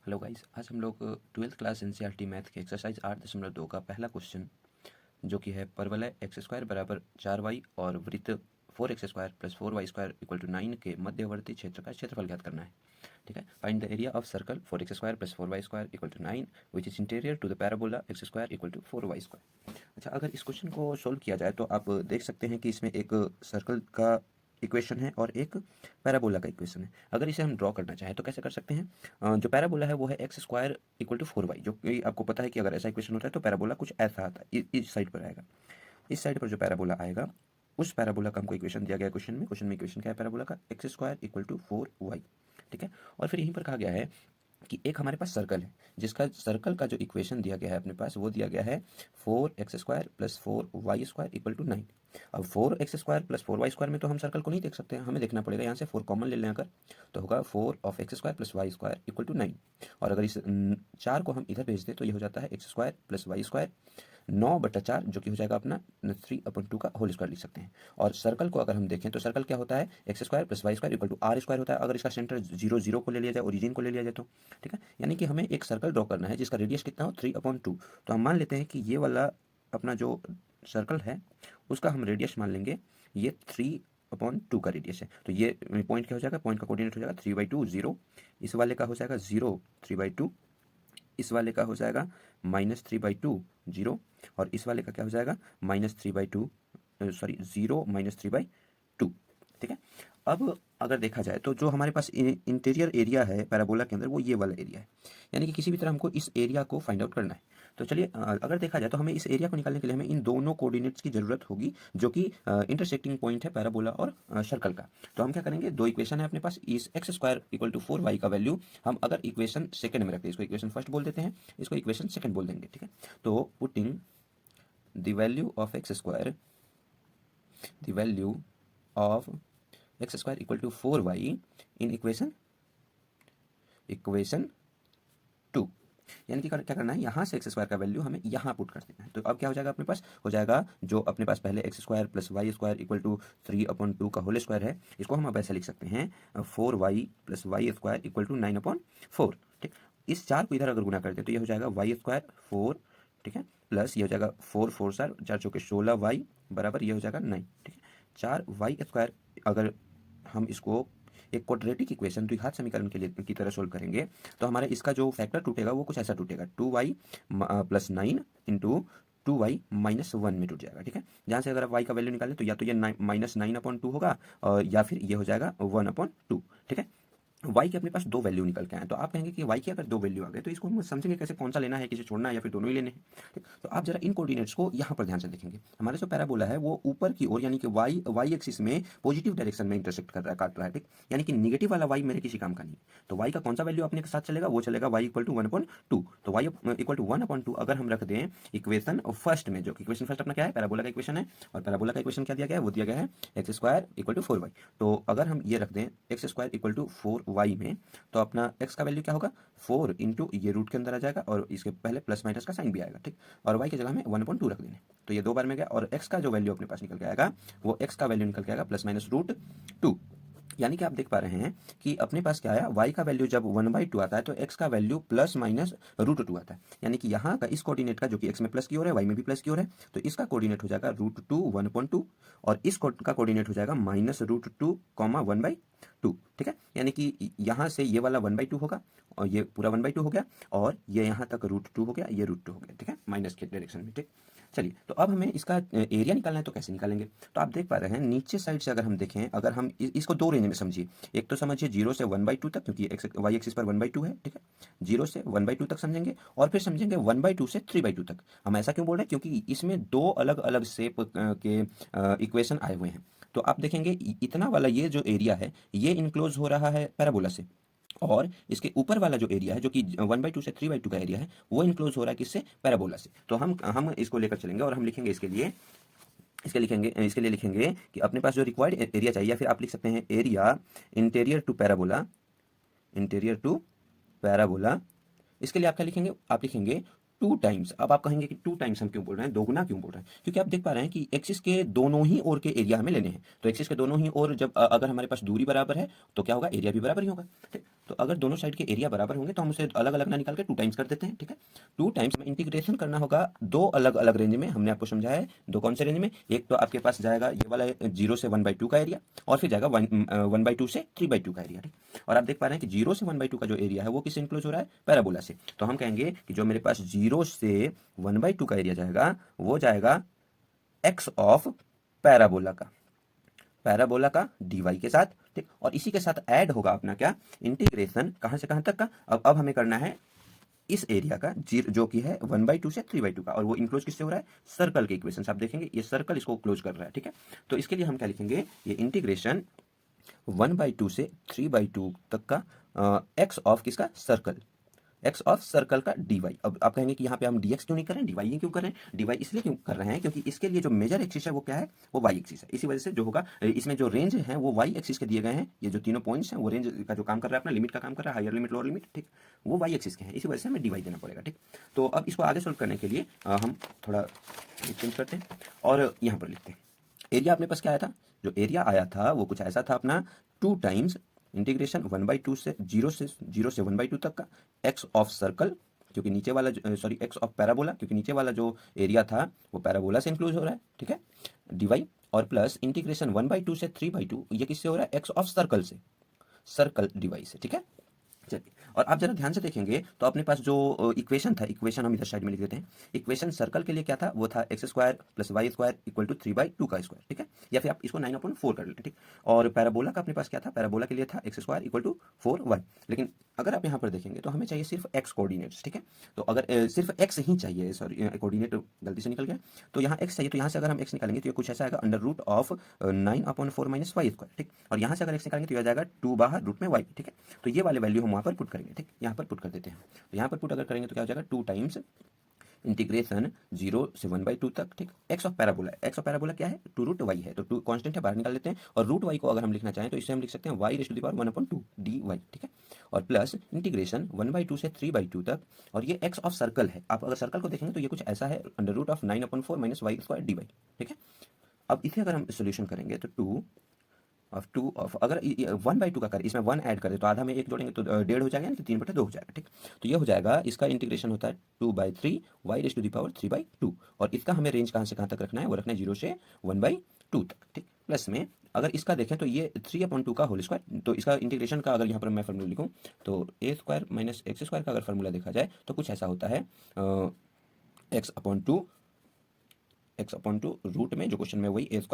Hello guys, आज हम लोग ट्वेल्थ क्लास एनसीईआरटी मैथ के एक्सरसाइज 8.2 का पहला क्वेश्चन जो कि है परवलय एक्स स्क्वायर बराबर 4y और वृत्त 4x square plus 4y square equal to 9 के मध्यवर्ती क्षेत्र का क्षेत्रफल ज्ञात करना है। ठीक है, find the area of circle 4x square plus 4y square equal to 9 which is interior to the parabola x square equal to 4y square. अच्छा, अगर इस क्वेश्चन को सोल्व किया जाए तो आप देख सकते हैं कि इसमें एक सर्कल का इक्वेशन है और एक पैराबोला का इक्वेशन है। अगर इसे हम ड्रॉ करना चाहें तो कैसे कर सकते हैं? जो पैराबोला है वो है x square equal to 4y, जो कि आपको पता है कि अगर ऐसा इक्वेशन होता है तो पैराबोला कुछ ऐसा आता है, इस साइड पर आएगा। इस साइड पर जो पैराबोला आएगा उस पैराबोला का हमको इक्वेशन दिया गया है क्वेश्चन में इक्वेशन क्या है पैराबोला का? X square equal to 4y। ठीक है, और फिर यहीं पर कहा गया है कि एक हमारे पास सर्कल है जिसका सर्कल का जो इक्वेशन दिया गया है अपने पास वो दिया गया है 4x square plus 4y square equal to 9। अब 4x square plus 4y square में तो हम सर्कल को नहीं देख सकते हैं, हमें देखना पड़ेगा यहाँ से 4 कॉमन ले लें अगर, तो होगा 4 of x square plus y square equal to 9। और अगर इस 4 को हम इधर भेज दें तो ये हो जाता है x square plus y square 9/4, जो कि हो जाएगा अपना 3/2 का होल स्क्वायर लिख सकते हैं। और सर्कल को अगर हम देखें तो सर्कल क्या होता है? X square plus y square equal to r square होता है, अगर इसका सेंटर 0 0 को ले लिया जाए, ओरिजिन को ले लिया जाए तो। ठीक है, यानी कि हमें एक सर्कल ड्रॉ करना है जिसका रेडियस कितना हो 3/2। तो हम मान लेते हैं कि ये वाला अपना जो सर्कल है उसका हम रेडियस मान लेंगे, ये 3/2 का रेडियस है। तो ये पॉइंट क्या हो जाएगा? पॉइंट का कोऑर्डिनेट हो जाएगा 3/2 0। इस वाले का हो जाएगा 0 3/2, इस वाले का हो जाएगा -3/2 0, और इस वाले का क्या हो जाएगा -3/2 सॉरी 0 -3/2। ठीक है, अब अगर देखा जाए तो जो हमारे पास इंटीरियर एरिया है पैराबोला के अंदर वो ये वाला एरिया है, यानी कि किसी भी तरह हमको इस एरिया को फाइंड आउट करना है। तो चलिए अगर देखा जाए तो हमें इस एरिया को निकालने के लिए हमें इन दोनों कोऑर्डिनेट्स की जरूरत होगी जो कि इंटरसेक्टिंग पॉइंट है पैराबोला और सर्कल का। तो हम क्या करेंगे, दो इक्वेशन है अपने पास, इस x square equal to 4y का वैल्यू हम अगर इक्वेशन सेकंड में रखते हैं, इसको इक्वेशन फर्स्ट बोल देते हैं, इसको इक्वेशन सेकंड बोल देंगे। ठीक है, तो putting the value of x square, the value of x square equal to 4y in equation 2। यानी कि क्या करना है, यहाँ से एक्स स्क्वायर का वैल्यू हमें यहाँ पुट कर देना है। तो अब क्या हो जाएगा, अपने पास हो जाएगा जो अपने पास पहले x square plus y square equal to 3/2 का होल स्क्वायर है, इसको हम अब ऐसे लिख सकते हैं 4y plus y square equal to 9/4। ठीक, इस 4 को इधर अगर गुना कर दें तो ये हो जाएगा वाई स्क्वायर 4, ठीक है, प्लस ये हो जाएगा 4 4 4 4 चौके 16y बराबर ये हो जाएगा 9। ठीक है, 4y स्क्वायर अगर हम इसको एक क्वाड्रेटिक इक्वेशन द्विघात समीकरण के लिए की तरह सोल्व करेंगे तो हमारे इसका जो फैक्टर टूटेगा वो कुछ ऐसा टूटेगा 2y प्लस 9 इंटू 2y -1 में टूट जाएगा। ठीक है, जहाँ से अगर आप y का वैल्यू निकालें तो या तो ये -9/2 होगा और या फिर ये हो जाएगा 1/2। ठीक है, y के अपने पास दो वैल्यू निकल के आए, तो आप कहेंगे कि y के अगर दो वैल्यू आ गए तो इसको हम समझेंगे कैसे, कौन सा लेना है, किसे छोड़ना है या फिर दोनों ही लेने हैं। ठीक, तो आप जरा इन कोऑर्डिनेट्स को यहाँ पर ध्यान से देखेंगे। हमारे जो पैराबोला है वो ऊपर की ओर यानी कि y एक्सिस में पॉजिटिव डायरेक्शन में इंटरसेक्ट कर रहा है, काट रहा है। ठीक, यानी कि निगेटिव वाला y मेरे किसी काम का नहीं। तो y का कौन सा वैल्यू अपने के साथ चलेगा, वो चलेगा y इक्वल टू 1/2। तो y इक्वल टू 1/2 अगर हम रख दें इक्वेशन फर्स्ट में, जो इक्वेशन फर्स्ट अपना क्या है, पैराबोला का इक्वेशन है, और पैराबोला का इक्वेशन क्या दिया गया है, वो दिया गया है x square equal to 4y। तो अगर हम ये रख दें x square equal to 4y में, तो अपना x का वैल्यू क्या होगा 4 इंटू ये रूट के अंदर आ जाएगा और इसके पहले प्लस माइनस का साइन भी आएगा। ठीक, और y की जगह हमें 1/2 रख देने, तो ये दो बार में गया, और x का जो वैल्यू अपने पास निकल के आएगा वो x का वैल्यू निकल के आएगा +-√2। यानी कि आप देख पा रहे हैं कि अपने पास क्या आया, y का वैल्यू जब 1/2 आता है तो x का वैल्यू +-√2 आता है। यानी कि यहाँ का इस कोऑर्डिनेट का जो कि x में प्लस की ओर है y में भी प्लस की ओर है, तो इसका कोऑर्डिनेट हो जाएगा √2 1/2 और इस का कोऑर्डिनेट हो जाएगा -√2, 1/2। ठीक है, यानी कि यहाँ से ये वाला 1/2 होगा और ये पूरा 1/2 हो गया, और ये यहाँ तक √2 हो गया, ये √2 हो गया। ठीक है, माइनस के डायरेक्शन में। ठीक, चलिए तो अब हमें इसका एरिया निकालना है, तो कैसे निकालेंगे? तो आप देख पा रहे हैं नीचे साइड से अगर हम देखें, अगर हम इसको दो रेंज में समझिए, एक तो समझिए 0 से 1/2 तक, क्योंकि y एक्सिस पर 1/2 है। ठीक है, 0 से 1/2 तक समझेंगे, और फिर समझेंगे 1/2 से 3/2 तक। हम ऐसा क्यों बोल रहे हैं, क्योंकि इसमें दो अलग अलग शेप के इक्वेशन आए हुए हैं। तो आप देखेंगे इतना वाला ये जो एरिया है ये इनक्लोज हो रहा है पैराबोला से, और इसके ऊपर वाला जो एरिया है जो कि 1/2 से 3/2 का एरिया है वो इनक्लोज हो रहा है किससे, पैराबोला से। तो हम इसको लेकर चलेंगे और हम लिखेंगे इसके लिए लिखेंगे कि अपने पास जो रिक्वायर्ड एरिया चाहिए, या फिर आप लिख सकते हैं एरिया इंटीरियर टू पैराबोला। इसके लिए आप क्या लिखेंगे, आप लिखेंगे टू टाइम्स। अब आप कहेंगे कि टू टाइम्स हम क्यों बोल रहे हैं, दोगुना क्यों बोल रहे हैं, क्योंकि आप देख पा रहे हैं कि एक्सिस के दोनों ही ओर के एरिया हमें लेने हैं। तो एक्सिस के दोनों ही ओर जब अगर हमारे पास दूरी बराबर है तो क्या होगा, एरिया भी बराबर ही होगा। ठीक, तो अगर दोनों साइड के एरिया बराबर होंगे तो हम उसे अलग अलग ना निकाल के टू टाइम्स कर देते हैं। ठीक है, टू टाइम्स में इंटीग्रेशन करना होगा दो अलग अलग रेंज में। हमने आपको समझाया है दो कौन से रेंज में, एक तो आपके पास जाएगा ये वाला 0 से 1/2 का एरिया, और फिर जाएगा 1/2 से 3/2 का एरिया। ठीक, और आप देख पा रहे हैं कि 0 से 1/2 का जो एरिया है वो किससे इंक्लोज हो रहा है, पैराबोला से। तो हम कहेंगे कि जो मेरे पास 0 से 1/2 का एरिया जाएगा वो जाएगा एक्स ऑफ पैराबोला का, पैराबोला का dy के साथ। ठीक, और इसी के साथ ऐड होगा अपना क्या, इंटीग्रेशन कहाँ से कहाँ तक का। अब हमें करना है इस एरिया का जो कि है 1/2 से 3/2 का, और वो इंक्लोज किससे हो रहा है, सर्कल के इक्वेशन से। आप देखेंगे ये सर्कल इसको क्लोज कर रहा है। ठीक है, तो इसके लिए हम क्या लिखेंगे, ये इंटीग्रेशन 1/2 से 3/2 तक का एक्स ऑफ किसका, सर्कल, एक्स ऑफ सर्कल का dy। अब आप कहेंगे कि यहाँ पे हम dx क्यों नहीं कर रहे हैं, dy क्यों कर रहे हैं, dy इसलिए क्यों कर रहे हैं क्योंकि इसके लिए जो मेजर एक्सिस है वो क्या है, वो y एक्सिस है। इसी वजह से जो होगा इसमें जो रेंज है वो y एक्सिस के दिए गए हैं। ये जो तीनों पॉइंट्स हैं वो रेंज का जो काम कर रहा है, अपना लिमिट का काम कर रहा है, हायर लिमिट लोअर लिमिट। ठीक, वो y एक्सिस के हैं, इसी वजह से हमें dy देना पड़ेगा। ठीक, तो अब इसको आगे सोल्व करने के लिए हम थोड़ा चेंज करते हैं और यहाँ पर लिखते हैं। एरिया अपने पास क्या आया था, जो एरिया आया था वो कुछ ऐसा था अपना, टू टाइम्स इंटीग्रेशन 1/2 से 0 से 1/2 तक का एक्स ऑफ सर्कल, क्योंकि नीचे वाला सॉरी एक्स ऑफ पैराबोला, क्योंकि नीचे वाला जो एरिया था वो पैराबोला से इंक्लूड हो रहा है। ठीक है, dy, और प्लस इंटीग्रेशन 1/2 से 3/2, ये किससे हो रहा है, एक्स ऑफ सर्कल से, सर्कल dy से। ठीक है, चलिए, और आप जरा ध्यान से देखेंगे तो अपने पास जो इक्वेशन था, इक्वेशन हम इधर साइड में लिख देते हैं। इक्वेशन सर्कल के लिए क्या था, वो था x² + y² = 3/2 का स्क्वायर। ठीक है, या फिर आप इसको 9/4 कर लेते हैं। ठीक, और पैराबोला का अपने पास क्या था, पैराबोला के लिए था x² = 4y। लेकिन अगर आप यहाँ पर देखेंगे तो हमें चाहिए सिर्फ x कोऑर्डिनेट्स। ठीक है, तो अगर सिर्फ x ही चाहिए, सॉरी कोऑर्डिनेट गलती से निकल गया, तो यहाँ x चाहिए, तो यहाँ से अगर हम x निकालेंगे तो ये कुछ ऐसा आएगा √9/4 - y²। ठीक, और यहाँ से अगर x निकालेंगे तो यह जाएगा 2 बाहर √y। ठीक है, तो ये वाले वैल्यू हम वहाँ पर पुट करेंगे। ठीक, यहाँ पर पुट कर देते हैं। तो यहाँ पर पुट अगर करेंगे तो क्या हो जाएगा, 2 टाइम्स इंटीग्रेशन 0 से 1/2 तक। ठीक, x of parabola, x of parabola क्या है, 2√y है, तो 2 कांस्टेंट है, बाहर निकाल लेते हैं। और √y को अगर हम लिखना चाहें तो इसे हम लिख सकते हैं y⁻1/2 dy। ठीक है, और प्लस इंटीग्रेशन 1/2 से 3/2 तक, और ये एक्स ऑफ सर्कल है। आप अगर सर्कल को देखेंगे तो ये कुछ ऐसा है, √9/4 - y² dy। ठीक है, अब इसे अगर हम सोल्यूशन करेंगे तो 2 ऑफ अगर 1/2 का करें, इसमें 1 ऐड करें तो आधा में 1 जोड़ेंगे तो 1.5 हो जाएगा, यानी कि 3/2 हो जाएगा। ठीक, तो ये हो जाएगा, इसका इंटीग्रेशन होता है 2/3 y⁻3/2, और इसका हमें रेंज कहाँ से कहाँ तक रखना है, वो रखना है 0 से 1/2 तक। ठीक, प्लस में अगर इसका देखें तो ये 3/2 का होल स्क्वायर, तो इसका इंटीग्रेशन का अगर यहाँ पर मैं फॉर्मूला लिखूँ तो a² - x² का अगर फॉर्मूला देखा जाए तो कुछ ऐसा होता है, x/2 रूट में, जो क्वेश्चन में वही a² -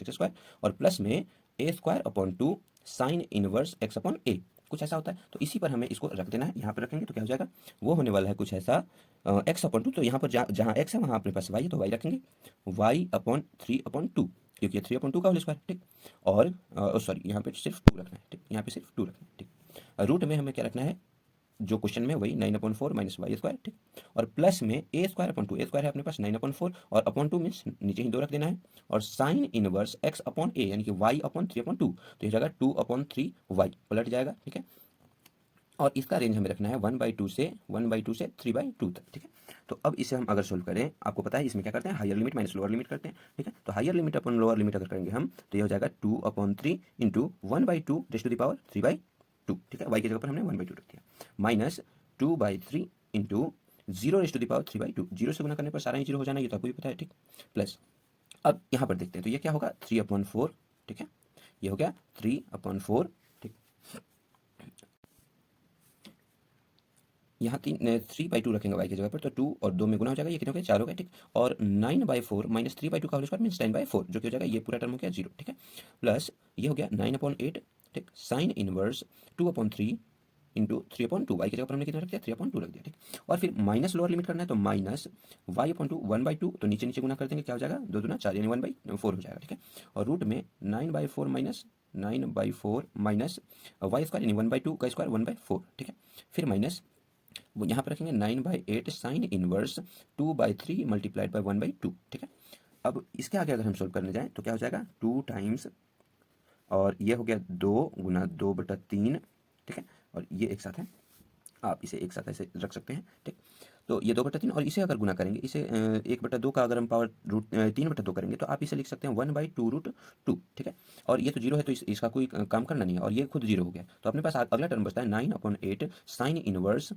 x², और प्लस में a²/2 साइन इनवर्स x/a, कुछ ऐसा होता है। तो इसी पर हमें इसको रख देना है, यहाँ पर रखेंगे तो क्या हो जाएगा, वो होने वाला है कुछ ऐसा x/2, तो यहाँ पर जहाँ x है वहाँ अपने पास y है, तो y रखेंगे y/3/2, क्योंकि ये 3/2 का होल स्क्वायर। ठीक, और सॉरी यहाँ पे सिर्फ 2 रखना है। ठीक, यहाँ पे सिर्फ 2 रखना है। ठीक, रूट में हमें क्या रखना है, जो क्वेश्चन में वही 9/4 - y²। ठीक, और प्लस में a²/2, a² है अपने पास 9/4, और /2 मीन्स नीचे ही 2 रख देना है, और साइन इनवर्स x/a, यानी कि y/3/2, तो ये जाएगा 2/3y पलट जाएगा। ठीक है, और इसका रेंज हमें रखना है 1/2 से 3/2 तक। ठीक है, तो अब इसे हम अगर सोल्व करें, आपको पता है इसमें क्या करते हैं, higher limit minus lower limit करते हैं। ठीक है, तो हायर लिमिट अपन लोअर लिमिट अगर करेंगे हम तो ये हो जाएगा 2/3 × 1/2 ठीक है, y की जगह पर हमने 1/2 रख दिया, माइनस 2/3 × 0⁻3/2, 0 से गुना करने पर सारा ही 0 हो जाना, ये तो आपको भी पता है। ठीक, प्लस अब यहाँ पर देखते हैं तो ये क्या होगा, 3/4। ठीक है, ये हो गया 3/4। ठीक, यहाँ 3/2 रखेंगे y की जगह पर, तो 2 और 2 में गुना हो जाएगा, ये कितने हो गए, 4 हो गए। ठीक, और 9/4 - 3/2 का होल स्क्वायर मीन्स 10/4, जो कि हो जाएगा ये पूरा टर्म हो गया 0। ठीक है, प्लस ये हो गया 9/8। ठीक, साइन इनवर्स 2/3 × 3/2, y की जगह पर हमने कितना रख दिया, 3/2 रख दिया। ठीक, और फिर माइनस लोअर लिमिट करना है, तो माइनस y/2 1/2, तो नीचे नीचे गुना कर देंगे, क्या हो जाएगा, 2 दूना 4, यानी 1/4 हो जाएगा। ठीक है, और रूट में 9/4 - y² यानी 1/2 का स्क्वायर 1/4। ठीक है, फिर माइनस वो यहाँ पर रखेंगे 9/8 साइन इनवर्स 2/3 × 1/2। ठीक है, अब इसके आगे अगर हम सोल्व करने जाएं तो क्या हो जाएगा, 2 टाइम्स, और ये हो गया 2 × 2/3। ठीक है, और ये एक साथ है, आप इसे एक साथ ऐसे रख सकते हैं। ठीक, तो ये 2/3 और इसे अगर गुना करेंगे, इसे 1/2 का अगर हम पावर रूट 3/2 करेंगे तो आप इसे लिख सकते हैं 1/2√2, ठीक है। और ये तो जीरो है तो इसका कोई काम करना नहीं है और ये खुद जीरो हो गया। तो अपने पास अगला टर्म बचता है 9/8 साइन इनवर्स,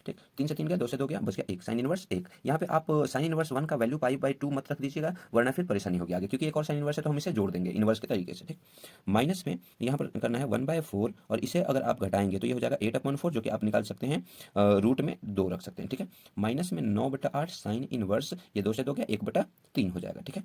ठीक। 3 से 3 गया, 2 से 2 गया, बच गया 1 साइन इनवर्स 1। यहाँ पे आप साइन इनवर्स 1 का वैल्यू पाई/2 मत रख दीजिएगा, वरना फिर परेशानी होगी आगे, क्योंकि एक और साइन इनवर्स है तो हम इसे जोड़ देंगे इनवर्स के तरीके से, ठीक। माइनस में यहाँ पर करना है 1/4 और इसे अगर आप घटाएंगे तो ये हो जाएगा 8/4, जो कि आप निकाल सकते हैं रूट में 2 रख सकते हैं, ठीक है। माइनस में 9/8 साइन इनवर्स, ये 2 से 2 गया, 1/3 हो जाएगा, ठीक है।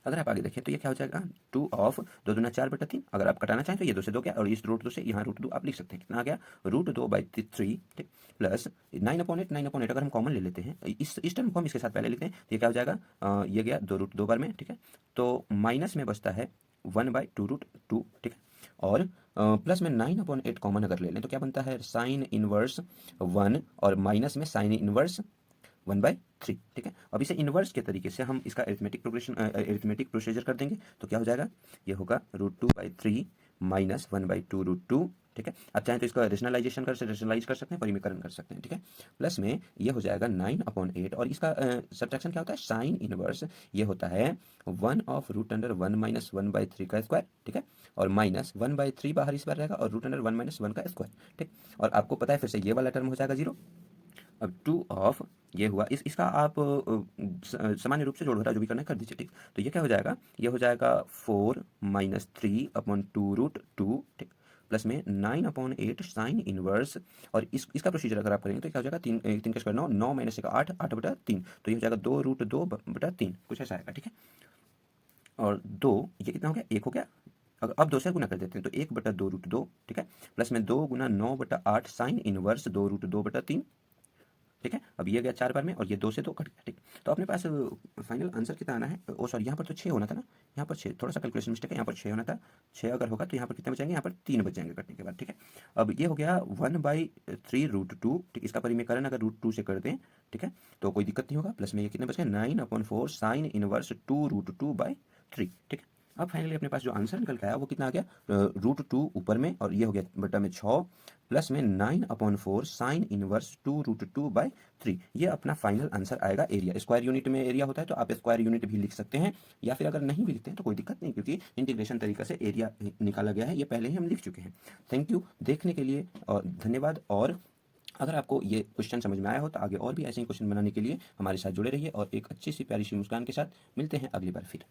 अगर आप आगे देखें तो ये क्या हो जाएगा 2 ऑफ 2 दूना 4/3। अगर आप घटाना चाहें तो ये 2 से 2 गया और इस रूट 2 से यहाँ रूट 2 आप लिख सकते हैं, कितना आ गया √2/3, ठीक। प्लस 9/8 अगर हम कॉमन ले लेते हैं, इस टर्म को हम इसके साथ पहले लिखते हैं तो ये क्या हो जाएगा ये गया 2√2 बार में, ठीक है। तो माइनस में बचता है 1/2√2, ठीक है। और प्लस में 9/8 कॉमन अगर ले लें तो क्या बनता है साइन इनवर्स 1 और माइनस में साइन इनवर्स 1/3, ठीक है। अब इसे इन्वर्स के तरीके से हम इसका अरिथमेटिक प्रोसीजर कर देंगे तो क्या हो जाएगा, ये होगा √2/3 माइनस 1/2√2, ठीक है। आप चाहें तो इसका रेशनलाइज कर सकते हैं, परिमीकरण कर सकते हैं, ठीक है। प्लस में ये हो जाएगा 9/8 और इसका सब्ट्रैक्शन क्या होता है साइन इनवर्स, ये होता है 1/√1 माइनस 1/3 का स्क्वायर, ठीक है। और माइनस 1/3 बाहर इस बार रहेगा और √1 माइनस 1 का स्क्वायर, ठीक। और आपको पता है फिर से ये वाला टर्म हो जाएगा 0। अब 2 ऑफ ये हुआ, इसका आप सामान्य रूप से जोड़ घटा जो भी करना है कर दीजिए, ठीक। तो ये क्या हो जाएगा, ये हो जाएगा 4 माइनस 3/2√2, ठीक। प्लस में 9/8 साइन इनवर्स और इसका प्रोसीजर अगर आप करेंगे तो क्या हो जाएगा 3 का स्क्वायर 9, 9 माइनस 1 8, 8/3, तो ये हो जाएगा 2√2/3 कुछ ऐसा आएगा, ठीक है। और 2 ये कितना हो गया 1 हो गया। अगर अब 2 से गुना कर देते हैं तो 1/2√2, ठीक है। प्लस में 2 गुना 9/8 साइन इनवर्स 2√2/3, ठीक है। अब ये गया 4 बार में और ये 2 से 2 कट गया, ठीक। तो अपने पास फाइनल आंसर कितना आना है, ओ सॉरी यहाँ पर तो 6 होना था ना, यहाँ पर 6 थोड़ा सा कैलकुलेशन मिस्टेक है, यहाँ पर 6 होना था। 6 अगर होगा तो यहाँ पर कितने बचेंगे, यहाँ पर 3 बच जाएंगे कटने के बाद, ठीक है। अब ये हो गया 1/3√2, ठीक। इसका परिमीकरण अगर √2 से कर दें, ठीक है, तो कोई दिक्कत नहीं होगा। प्लस में ये कितने बच गए 9/4 साइन इनवर्स 2√2/3, ठीक है। अब फाइनली अपने पास जो आंसर निकल के आया वो कितना आ गया √2 ऊपर में और ये हो गया बटा में 6 प्लस में 9/4 साइन इनवर्स 2√2/3। ये अपना फाइनल आंसर आएगा एरिया। स्क्वायर यूनिट में एरिया होता है तो आप स्क्वायर यूनिट भी लिख सकते हैं, या फिर अगर नहीं भी लिखते हैं तो कोई दिक्कत नहीं, क्योंकि इंटीग्रेशन तरीका से एरिया निकाला गया है, ये पहले ही हम लिख चुके हैं। थैंक यू देखने के लिए और धन्यवाद। और अगर आपको ये क्वेश्चन समझ में आया हो तो आगे और भी ऐसे ही क्वेश्चन बनाने के लिए हमारे साथ जुड़े रहिए और एक अच्छी सी प्यारी सी मुस्कान के साथ मिलते हैं अगली बार फिर।